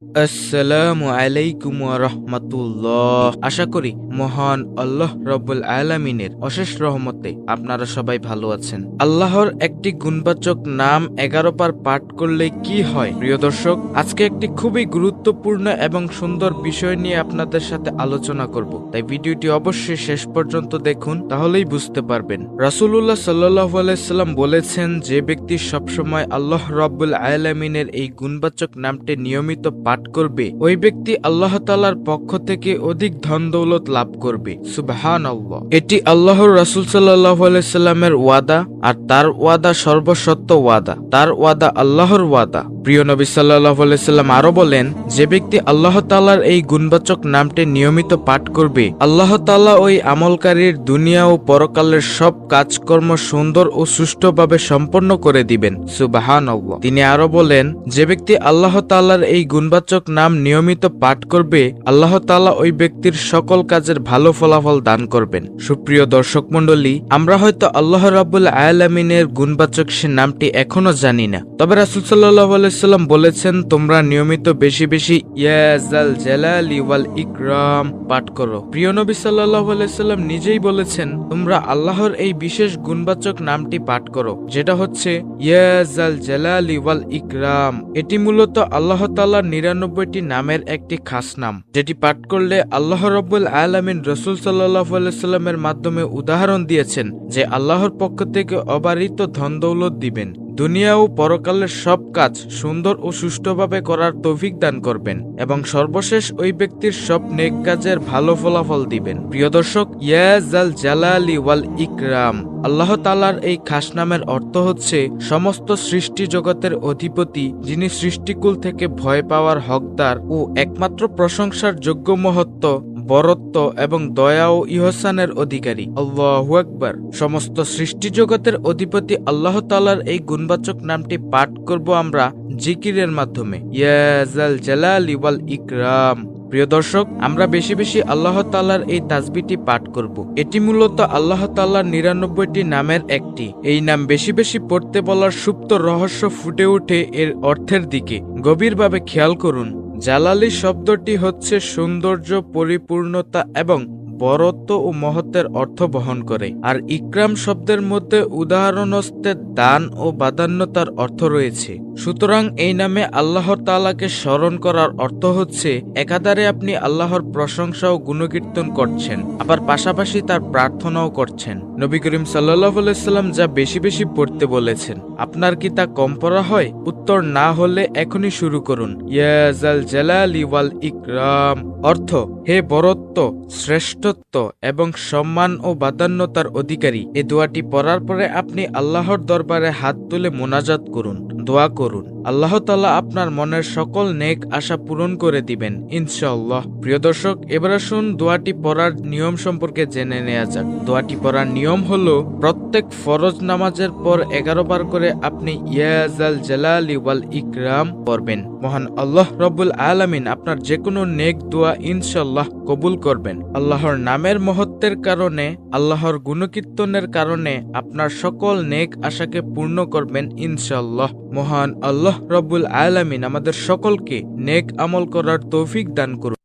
আসসালামু আলাইকুম ওয়া রাহমাতুল্লাহ। আশা করি মহান আল্লাহ রব্বুল আলামিনের অশেষ রহমতে আপনারা সবাই ভালো আছেন। আল্লাহর একটি গুণবাচক নাম 11 বার পাঠ করলে কি হয়? প্রিয় দর্শক, আজকে একটি খুবই গুরুত্বপূর্ণ এবং সুন্দর বিষয় নিয়ে আপনাদের সাথে আলোচনা করব, তাই ভিডিওটি অবশ্যই শেষ পর্যন্ত দেখুন, তাহলেই বুঝতে পারবেন। রাসূলুল্লাহ সাল্লাল্লাহু আলাইহি সাল্লাম বলেছেন, যে ব্যক্তি সবসময় আল্লাহ রব্বুল আলামিনের এই গুণবাচক নামটি নিয়মিত পাঠ করবে, ওই ব্যক্তি আল্লাহ তাআলার পক্ষ থেকে অধিক ধন দৌলত লাভ করবে। সুবহানাল্লাহ। এটি আল্লাহর রাসূল সাল্লাল্লাহু আলাইহি সাল্লামের ওয়াদা, আর তার ওয়াদা সর্বসত্য ওয়াদা, তার ওয়াদা আল্লাহর ওয়াদা। প্রিয় নবী সাল্লাল্লাহু আলাইহি সাল্লাম আরো বলেন, যে ব্যক্তি আল্লাহ তাআলার এই গুণবাচক নামটি নিয়মিত পাঠ করবে, আল্লাহ তাআলা ওই আমলকারীর দুনিয়া ও পরকালের সব কাজকর্ম সুন্দর ও সুষ্ঠুভাবে সম্পন্ন করে দিবেন। সুবহানাল্লাহ। তিনি আরো বলেন, যে ব্যক্তি আল্লাহ তাআলার এই গুণবাচক নাম নিয়মিত পাঠ করবে, আল্লাহ তাআলা ওই ব্যক্তির সকল কাজের ভালো ফলাফল দান করবেন। সুপ্রিয় দর্শক মণ্ডলী, আমরা হয়তো আল্লাহ রাব্বুল আলামিনের গুণবাচক সে নামটি এখনো জানি না, তবে রাসূল সাল্লাল্লাহু আলাইহি সাল্লাম বলেছেন, তোমরা নিয়মিত বেশি বেশি ইয়া যাল জালালি ওয়াল ইকরাম পাঠ করো। প্রিয় নবী সাল্লাল্লাহু আলাইহি সাল্লাম নিজেই বলেছেন, তোমরা আল্লাহর এই বিশেষ গুণবাচক নামটি পাঠ করো, যেটা হচ্ছে ইয়া যাল জালালি ওয়াল ইকরাম। এটি মূলত আল্লাহ তাআলার 99টি নামের একটি খাস নাম, যেটি পাঠ করলে আল্লাহ রাব্বুল আলামিন রাসূল সাল্লাল্লাহু আলাইহি সাল্লামের মাধ্যমে উদাহরণ দিয়েছেন যে আল্লাহর পক্ষ থেকে অবারিত ধন দৌলত দিবেন, দুনিয়া ও পরকালের সব কাজ সুন্দর ও সুষ্ঠুভাবে করার তৌফিক দান করবেন, এবং সর্বশেষ ওই ব্যক্তির সব নেক কাজের ভালো ফলাফল দিবেন। প্রিয় দর্শক, ইয়া যাল জালালি ওয়াল ইকরাম আল্লাহ তাআলার এই খাস নামের অর্থ হচ্ছে সমস্ত সৃষ্টি জগতের অধিপতি, যিনি সৃষ্টিকুল থেকে ভয় পাওয়ার হকদার ও একমাত্র প্রশংসার যোগ্য, মহত্ব, বরত্ব এবং দয়া ও ইহসানের অধিকারী। আল্লাহু আকবার। সমস্ত সৃষ্টি জগতের অধিপতি আল্লাহ তাআলার এই গুণবাচক নামটি পাঠ করব আমরা জিকিরের মাধ্যমে, ইয়া যাল জালালি ওয়াল ইকরাম। প্রিয় দর্শক, আমরা বেশি বেশি আল্লাহ তাআলার এই তাসবিহটি পাঠ করব। এটি মূলত আল্লাহ তাআলার 99টি নামের একটি। এই নাম বেশি বেশি পড়তে বলার সুপ্ত রহস্য ফুটে ওঠে এর অর্থের দিকে। গভীরভাবে খেয়াল করুন। জালালি শব্দটি হচ্ছে সৌন্দর্য, পরিপূর্ণতা এবং বরত্ব ও মহত্বের অর্থ বহন করে, আর ইকরাম শব্দের মধ্যে উদাহরণস্তে দান ও বাদান্যতার অর্থ রয়েছে। সুতরাং এই নামে আল্লাহ তাআলাকে স্মরণ করার অর্থ হচ্ছে একাধারে আপনি আল্লাহর প্রশংসা ও গুণকীর্তন করছেন, আবার পাশাপাশি তার প্রার্থনাও করছেন। নবী করিম সাল্লাল্লাহু আলাইহি সাল্লাম যা বেশি বেশি পড়তে বলেছেন, আপনার কি তা কম পড়া হয়? উত্তর না হলে এখনই শুরু করুন। ইয়া যাল জালালি ওয়াল ইকরাম অর্থ, হে বরত্ব, শ্রেষ্ঠত্ব এবং সম্মান ও বাদান্যতার অধিকারী। এই দোয়াটি পড়ার পরে আপনি আল্লাহর দরবারে হাত তুলে মোনাজাত করুন, দোয়া করুন। আল্লাহ তাআলা আপনার মনের সকল নেক আশা পূরণ করে দিবেন ইনশাআল্লাহ। প্রিয় দর্শক, এবার আসুন দোয়াটি পড়ার নিয়ম সম্পর্কে জেনে নেওয়া যাক। দোয়াটি পড়ার নিয়ম হলো, প্রত্যেক ফরজ নামাজের পর 11 বার করে আপনি ইয়া যাল জালালি ওয়াল ইকরাম পড়বেন। মহান আল্লাহ রব্বুল আলামিন আপনার যে কোনো নেক দোয়া ইনশাআল্লাহ কবুল করবেন। আল্লাহর নামের মহত্বের কারণে, আল্লাহর গুণকীর্তনের কারণে আপনার সকল নেক আশাকে পূর্ণ করবেন ইনশাআল্লাহ। মহান আল্লাহ রব্বুল আলামিন আমাদের সকলকে নেক আমল করার তৌফিক দান করুন।